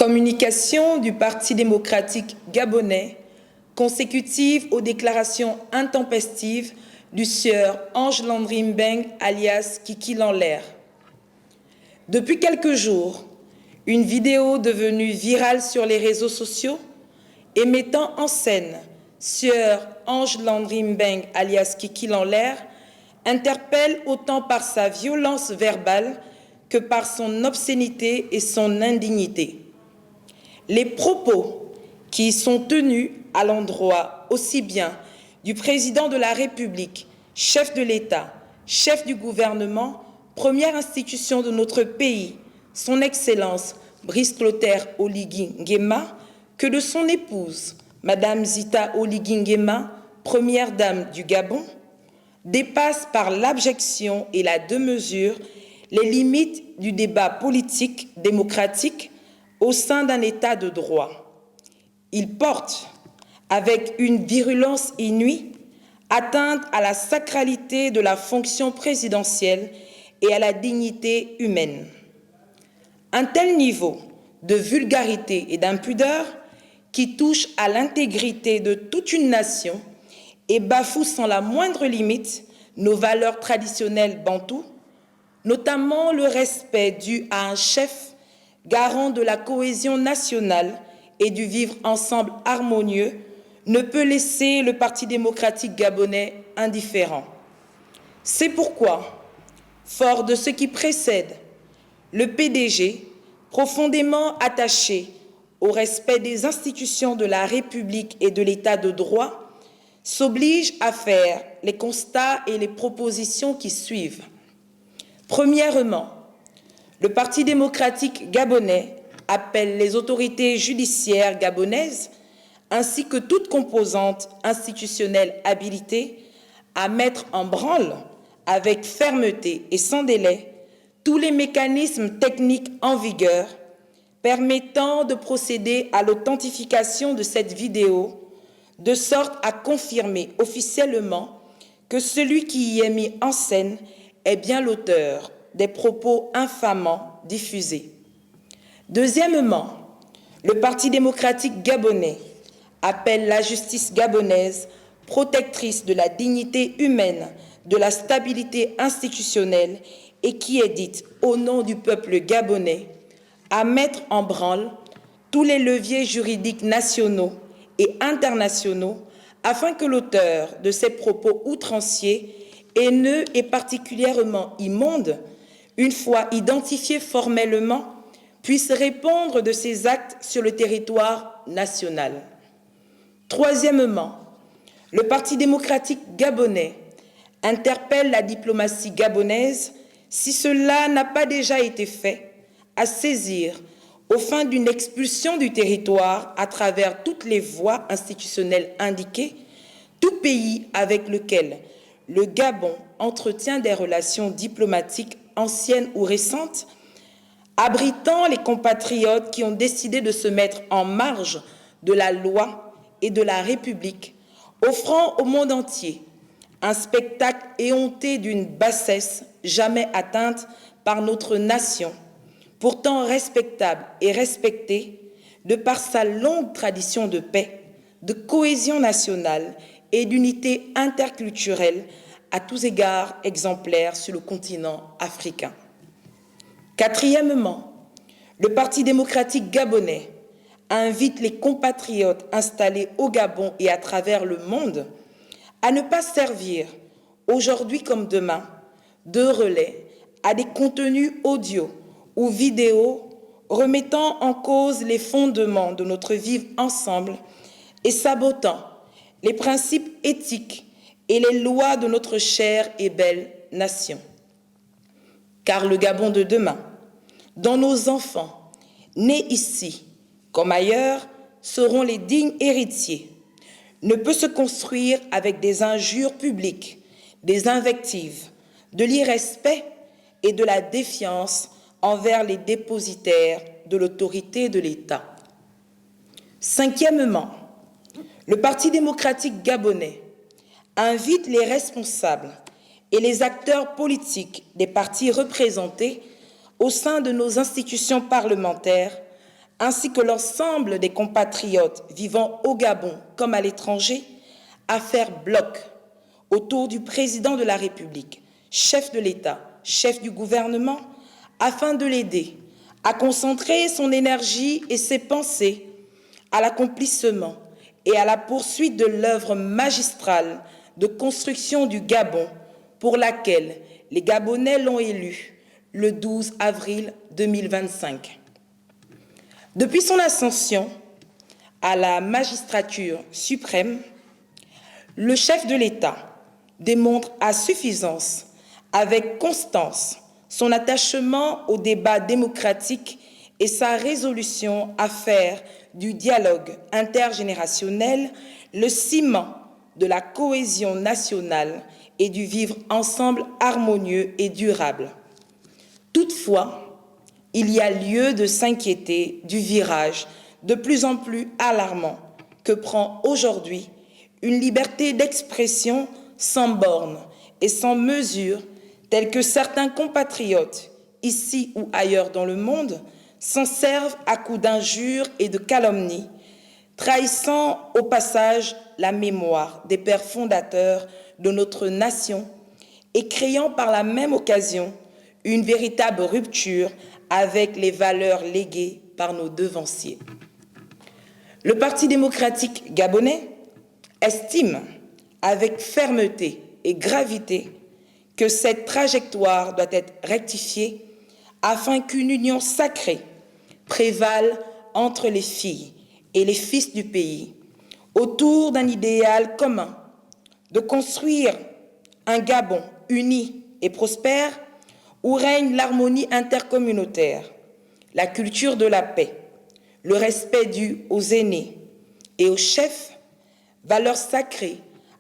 Communication du Parti démocratique gabonais consécutive aux déclarations intempestives du sieur Ange Landry Mbeng alias Kiki Lanler. Depuis quelques jours, une vidéo devenue virale sur les réseaux sociaux et mettant en scène sieur Ange Landry Mbeng alias Kiki Lanler interpelle autant par sa violence verbale que par son obscénité et son indignité. Les propos qui y sont tenus à l'endroit aussi bien du président de la République, chef de l'État, chef du gouvernement, première institution de notre pays, son Excellence Brice Clotaire Oligui Nguema, que de son épouse, Madame Zita Oligui Nguema, première dame du Gabon, dépassent par l'abjection et la démesure les limites du débat politique démocratique au sein d'un État de droit. Il porte, avec une virulence inouïe, atteinte à la sacralité de la fonction présidentielle et à la dignité humaine. Un tel niveau de vulgarité et d'impudeur qui touche à l'intégrité de toute une nation et bafoue sans la moindre limite nos valeurs traditionnelles bantoues, notamment le respect dû à un chef garant de la cohésion nationale et du vivre ensemble harmonieux, ne peut laisser le Parti démocratique gabonais indifférent. C'est pourquoi, fort de ce qui précède, le PDG, profondément attaché au respect des institutions de la République et de l'État de droit, s'oblige à faire les constats et les propositions qui suivent. Premièrement, le Parti démocratique gabonais appelle les autorités judiciaires gabonaises ainsi que toute composante institutionnelle habilitée à mettre en branle avec fermeté et sans délai tous les mécanismes techniques en vigueur permettant de procéder à l'authentification de cette vidéo de sorte à confirmer officiellement que celui qui y est mis en scène est bien l'auteur des propos infamants diffusés. Deuxièmement, le Parti démocratique gabonais appelle la justice gabonaise, protectrice de la dignité humaine, de la stabilité institutionnelle et qui est dite au nom du peuple gabonais, à mettre en branle tous les leviers juridiques nationaux et internationaux afin que l'auteur de ces propos outranciers, haineux et particulièrement immondes, une fois identifié formellement, puisse répondre de ses actes sur le territoire national. Troisièmement, le Parti démocratique gabonais interpelle la diplomatie gabonaise, si cela n'a pas déjà été fait, à saisir, aux fins d'une expulsion du territoire à travers toutes les voies institutionnelles indiquées, tout pays avec lequel le Gabon entretient des relations diplomatiques anciennes ou récentes, abritant les compatriotes qui ont décidé de se mettre en marge de la loi et de la République, offrant au monde entier un spectacle éhonté d'une bassesse jamais atteinte par notre nation, pourtant respectable et respectée de par sa longue tradition de paix, de cohésion nationale et d'unité interculturelle à tous égards exemplaire sur le continent africain. Quatrièmement, le Parti démocratique gabonais invite les compatriotes installés au Gabon et à travers le monde à ne pas servir, aujourd'hui comme demain, de relais à des contenus audio ou vidéo remettant en cause les fondements de notre vivre ensemble et sabotant les principes éthiques et les lois de notre chère et belle nation. Car le Gabon de demain, dont nos enfants, nés ici comme ailleurs, seront les dignes héritiers, ne peut se construire avec des injures publiques, des invectives, de l'irrespect et de la défiance envers les dépositaires de l'autorité de l'État. Cinquièmement, le Parti démocratique gabonais invite les responsables et les acteurs politiques des partis représentés au sein de nos institutions parlementaires ainsi que l'ensemble des compatriotes vivant au Gabon comme à l'étranger, à faire bloc autour du président de la République, chef de l'État, chef du gouvernement, afin de l'aider à concentrer son énergie et ses pensées à l'accomplissement et à la poursuite de l'œuvre magistrale de construction du Gabon pour laquelle les Gabonais l'ont élu le 12 avril 2025. Depuis son ascension à la magistrature suprême, le chef de l'État démontre à suffisance, avec constance, son attachement au débat démocratique et sa résolution à faire du dialogue intergénérationnel le ciment de la cohésion nationale et du vivre ensemble harmonieux et durable. Toutefois, il y a lieu de s'inquiéter du virage de plus en plus alarmant que prend aujourd'hui une liberté d'expression sans bornes et sans mesure, telle que certains compatriotes, ici ou ailleurs dans le monde, s'en servent à coups d'injures et de calomnies, trahissant au passage la mémoire des pères fondateurs de notre nation et créant par la même occasion une véritable rupture avec les valeurs léguées par nos devanciers. Le Parti démocratique gabonais estime avec fermeté et gravité que cette trajectoire doit être rectifiée afin qu'une union sacrée prévale entre les filles et les fils du pays autour d'un idéal commun de construire un Gabon uni et prospère où règne l'harmonie intercommunautaire, la culture de la paix, le respect dû aux aînés et aux chefs, valeurs sacrées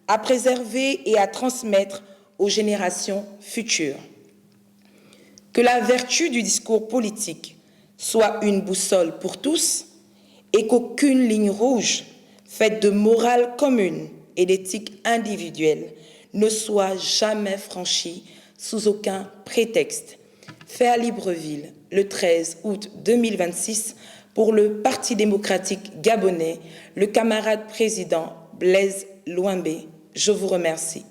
à préserver et à transmettre aux générations futures. Que la vertu du discours politique soit une boussole pour tous et qu'aucune ligne rouge faite de morale commune et d'éthique individuelle ne soit jamais franchie sous aucun prétexte. Fait à Libreville le 13 août 2026 pour le Parti démocratique gabonais, le camarade président Blaise Louimbé. Je vous remercie.